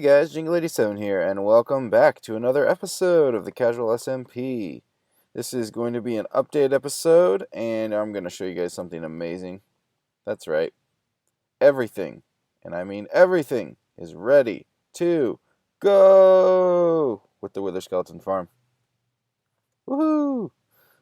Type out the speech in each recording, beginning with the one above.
Hey guys, Jingle87 here, and welcome back to another episode of the Casual SMP. This is going to be an update episode, and I'm going to show you guys something amazing. That's right, everything, and I mean everything, is ready to go with the Wither Skeleton Farm. Woohoo!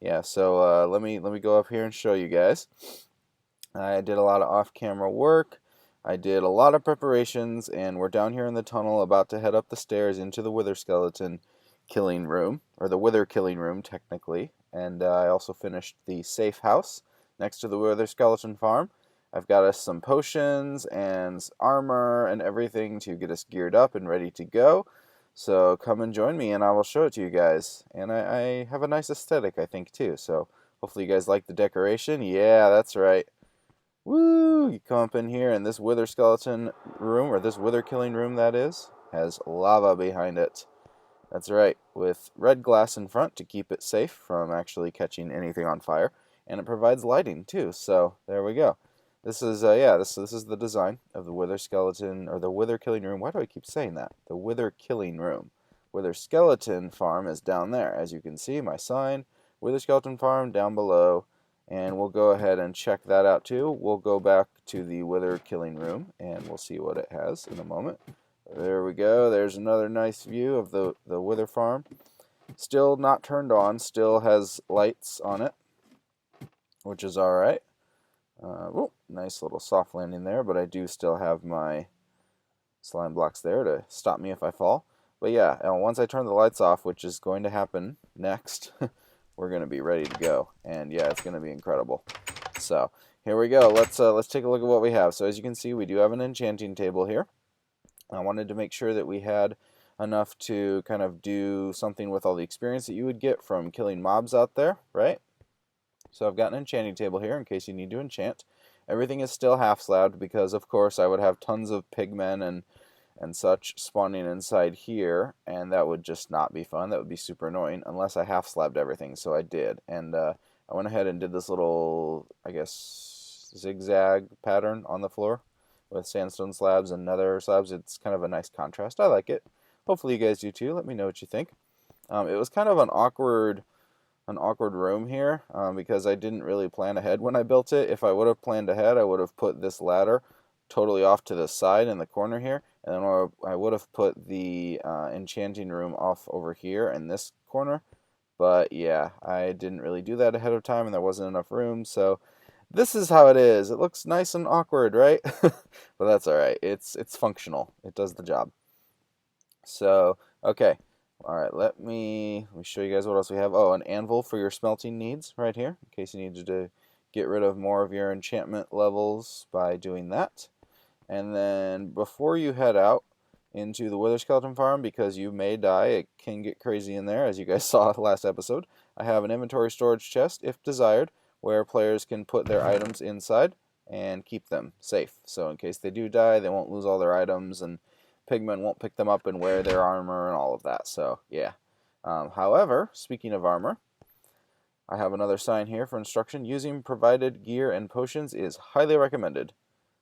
Yeah, so let me go up here and show you guys. I did a lot of off-camera work. I did a lot of preparations, and we're down here in the tunnel about to head up the stairs into the Wither Skeleton killing room, or the Wither killing room, technically. And I also finished the safe house next to the Wither Skeleton farm. I've got us some potions and armor and everything to get us geared up and ready to go. So come and join me, and I will show it to you guys. And I have a nice aesthetic, I think, too. So hopefully you guys like the decoration. Yeah, that's right. Woo! You come up in here, and this Wither Skeleton room, or this Wither killing room that is, has lava behind it. That's right, with red glass in front to keep it safe from actually catching anything on fire, and it provides lighting too. So there we go. This is this is the design of the Wither Skeleton, or the Wither killing room. Why do I keep saying that? The Wither killing room. Wither Skeleton farm is down there, as you can see. My sign, Wither Skeleton farm down below. And we'll go ahead and check that out too. We'll go back to the Wither killing room and we'll see what it has in a moment. There we go. There's another nice view of the Wither farm. Still not turned on. Still has lights on it, which is alright. Nice little soft landing there, but I do still have my slime blocks there to stop me if I fall. But yeah, once I turn the lights off, which is going to happen next, we're going to be ready to go. And yeah, it's going to be incredible. So here we go. Let's take a look at what we have. So as you can see, we do have an enchanting table here. I wanted to make sure that we had enough to kind of do something with all the experience that you would get from killing mobs out there, right? So I've got an enchanting table here in case you need to enchant. Everything is still half slabbed because, of course, I would have tons of pigmen and such spawning inside here, and that would just not be fun. That would be super annoying unless I half slabbed everything, so I did. And I went ahead and did this little, I guess, zigzag pattern on the floor with sandstone slabs and nether slabs. It's kind of a nice contrast. I like it. Hopefully you guys do too. Let me know what you think. It was kind of an awkward room here because I didn't really plan ahead when I built it. If I would have planned ahead, I would have put this ladder totally off to the side in the corner here, and then I would have put the enchanting room off over here in this corner. But yeah, I didn't really do that ahead of time, and there wasn't enough room, so this is how it is. It looks nice and awkward, right? But that's alright. It's functional. It does the job. So, okay. Alright, let me show you guys what else we have. Oh, an anvil for your smelting needs right here, in case you needed to get rid of more of your enchantment levels by doing that. And then before you head out into the Wither Skeleton farm, because you may die, it can get crazy in there, as you guys saw last episode, I have an inventory storage chest, if desired, where players can put their items inside and keep them safe. So in case they do die, they won't lose all their items, and pigmen won't pick them up and wear their armor and all of that. So yeah. However, speaking of armor, I have another sign here for instruction. Using provided gear and potions is highly recommended.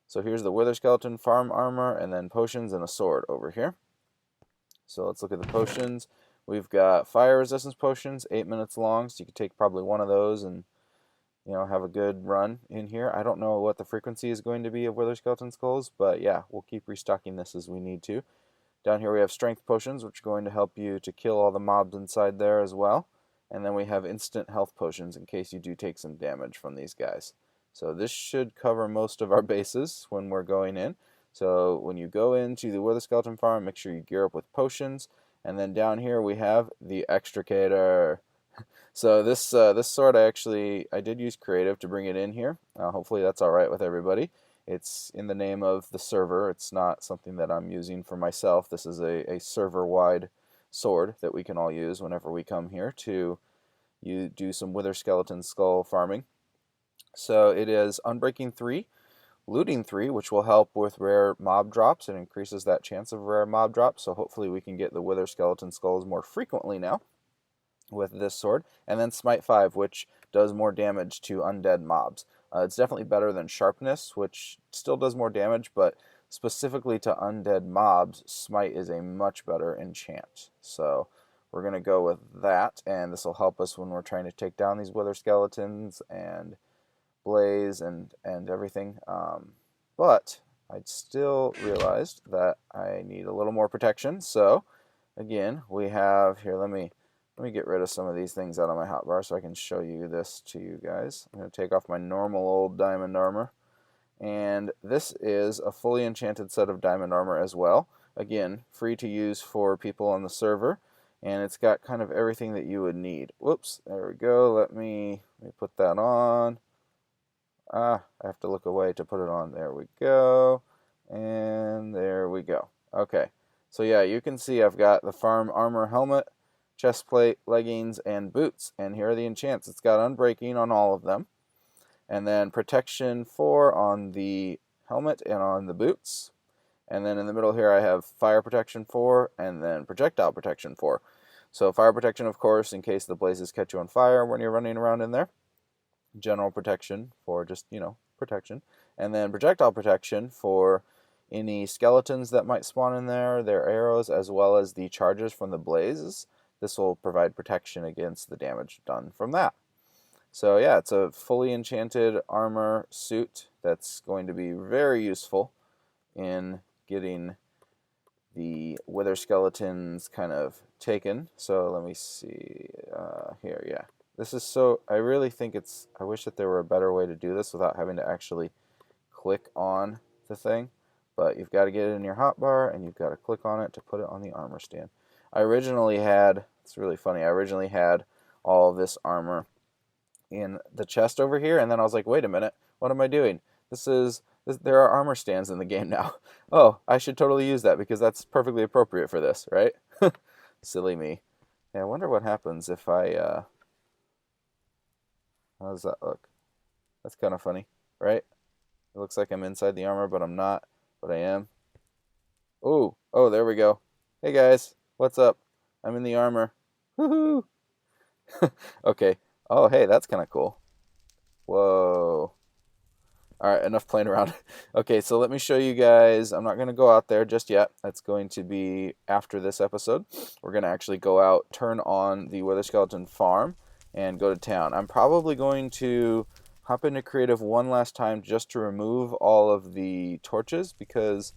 So here's the Wither Skeleton farm armor, and then potions and a sword over here. So let's look at the potions. We've got fire resistance potions, 8 minutes long, so you could take probably one of those and have a good run in here. I don't know what the frequency is going to be of Wither Skeleton skulls, but yeah, we'll keep restocking this as we need to. Down here we have strength potions, which are going to help you to kill all the mobs inside there as well. And then we have instant health potions in case you do take some damage from these guys. So this should cover most of our bases when we're going in. So when you go into the Wither Skeleton farm, make sure you gear up with potions. And then down here we have the extricator. So this sword I did use creative to bring it in here. Hopefully that's alright with everybody. It's in the name of the server. It's not something that I'm using for myself. This is a server-wide sword that we can all use whenever we come here to do some Wither Skeleton skull farming. So it is Unbreaking 3, Looting 3, which will help with rare mob drops and increases that chance of rare mob drops. So hopefully we can get the Wither Skeleton skulls more frequently now with this sword. And then Smite 5, which does more damage to undead mobs. It's definitely better than Sharpness, which still does more damage, but specifically to undead mobs, Smite is a much better enchant. So we're going to go with that, and this will help us when we're trying to take down these wither skeletons and blaze and everything. But I still realized that I need a little more protection. So again, we have here, let me get rid of some of these things out of my hotbar so I can show you this to you guys. I'm going to take off my normal old diamond armor. And this is a fully enchanted set of diamond armor as well. Again, free to use for people on the server. And it's got kind of everything that you would need. Whoops, there we go. Let me put that on. I have to look away to put it on. There we go. And there we go. Okay. So yeah, you can see I've got the farm armor helmet, chest plate, leggings, and boots. And here are the enchants. It's got unbreaking on all of them. And then protection 4 on the helmet and on the boots. And then in the middle here I have fire protection 4 and then projectile protection 4. So fire protection, of course, in case the blazes catch you on fire when you're running around in there. General protection for just, protection. And then projectile protection for any skeletons that might spawn in there, their arrows, as well as the charges from the blazes. This will provide protection against the damage done from that. So yeah, it's a fully enchanted armor suit that's going to be very useful in getting the wither skeletons kind of taken. So let me see here, yeah. This is I really think I wish that there were a better way to do this without having to actually click on the thing. But you've got to get it in your hotbar and you've got to click on it to put it on the armor stand. It's really funny, I originally had all of this armor in the chest over here, and then I was like, wait a minute, what am I doing? There are armor stands in the game now. Oh, I should totally use that because that's perfectly appropriate for this, right? Silly me. Yeah, I wonder what happens if I, how does that look? That's kind of funny, right? It looks like I'm inside the armor, but I'm not, but I am. Oh, there we go. Hey guys, what's up? I'm in the armor. Woohoo! Okay. Oh, hey, that's kind of cool. Whoa. Alright, enough playing around. Okay, so let me show you guys. I'm not going to go out there just yet. That's going to be after this episode. We're going to actually go out, turn on the Wither Skeleton farm, and go to town. I'm probably going to hop into creative one last time just to remove all of the torches because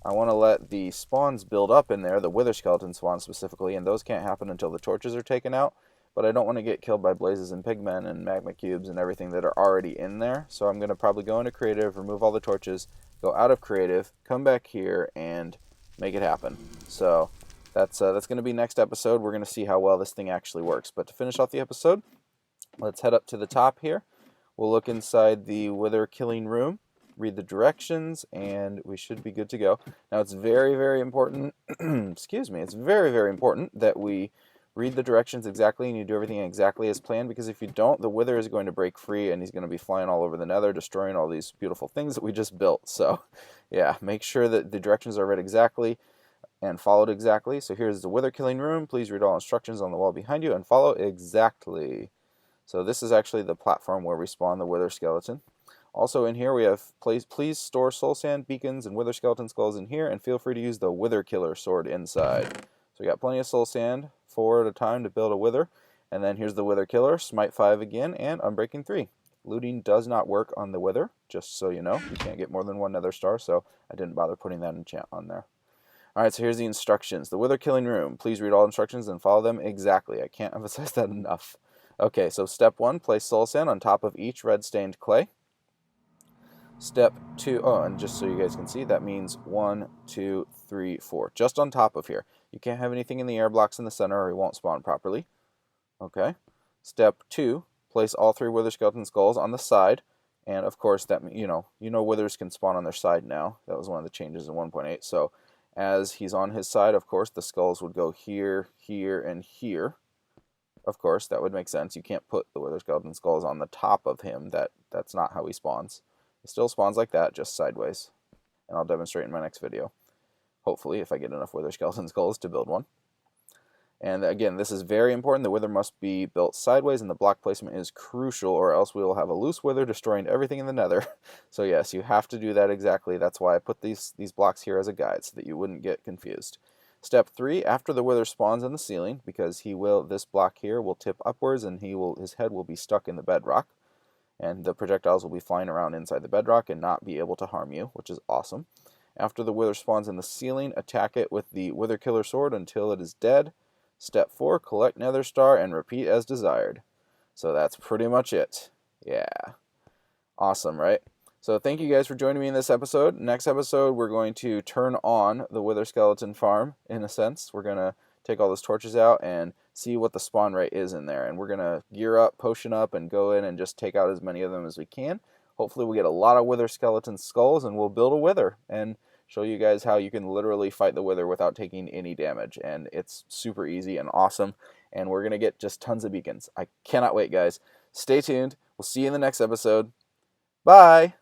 I want to let the spawns build up in there, the Wither Skeleton spawns specifically, and those can't happen until the torches are taken out. But I don't want to get killed by blazes and pigmen and magma cubes and everything that are already in there. So I'm going to probably go into creative, remove all the torches, go out of creative, come back here, and make it happen. So that's going to be next episode. We're going to see how well this thing actually works. But to finish off the episode, let's head up to the top here. We'll look inside the wither killing room, read the directions, and we should be good to go. Now it's very, very important, excuse me, it's very, very important that we read the directions exactly and you do everything exactly as planned, because if you don't, the wither is going to break free and he's going to be flying all over the nether, destroying all these beautiful things that we just built. So yeah, make sure that the directions are read exactly and followed exactly. So here's the wither killing room. Please read all instructions on the wall behind you and follow exactly. So this is actually the platform where we spawn the wither skeleton. Also in here we have, please store soul sand, beacons, and wither skeleton skulls in here, and feel free to use the wither killer sword inside. So we got plenty of soul sand, 4 at a time to build a wither. And then here's the wither killer, smite 5 again, and unbreaking 3. Looting does not work on the wither, just so you know. You can't get more than 1 nether star, so I didn't bother putting that enchant on there. Alright, so here's the instructions. The wither killing room. Please read all instructions and follow them exactly. I can't emphasize that enough. Okay, so step 1, place soul sand on top of each red stained clay. Step 2, and just so you guys can see, that means 1, 2, 3, 4. Just on top of here. You can't have anything in the air blocks in the center or it won't spawn properly. Okay. Step 2, place all 3 wither skeleton skulls on the side. And of course, that you know withers can spawn on their side now. That was one of the changes in 1.8. So as he's on his side, of course, the skulls would go here, here, and here. Of course, that would make sense. You can't put the wither skeleton skulls on the top of him. That's not how he spawns. He still spawns like that, just sideways. And I'll demonstrate in my next video. Hopefully, if I get enough wither skeleton skulls to build one. And again, this is very important. The wither must be built sideways, and the block placement is crucial, or else we will have a loose wither destroying everything in the nether. So yes, you have to do that exactly. That's why I put these blocks here as a guide, so that you wouldn't get confused. Step 3, after the wither spawns in the ceiling, because this block here will tip upwards, and his head will be stuck in the bedrock, and the projectiles will be flying around inside the bedrock and not be able to harm you, which is awesome. After the wither spawns in the ceiling, attack it with the wither killer sword until it is dead. Step 4, collect nether star and repeat as desired. So that's pretty much it. Yeah. Awesome, right? So thank you guys for joining me in this episode. Next episode, we're going to turn on the wither skeleton farm, in a sense. We're going to take all those torches out and see what the spawn rate is in there. And we're going to gear up, potion up, and go in and just take out as many of them as we can. Hopefully we'll get a lot of wither skeleton skulls, and we'll build a wither and show you guys how you can literally fight the wither without taking any damage. And it's super easy and awesome. And we're going to get just tons of beacons. I cannot wait, guys. Stay tuned. We'll see you in the next episode. Bye!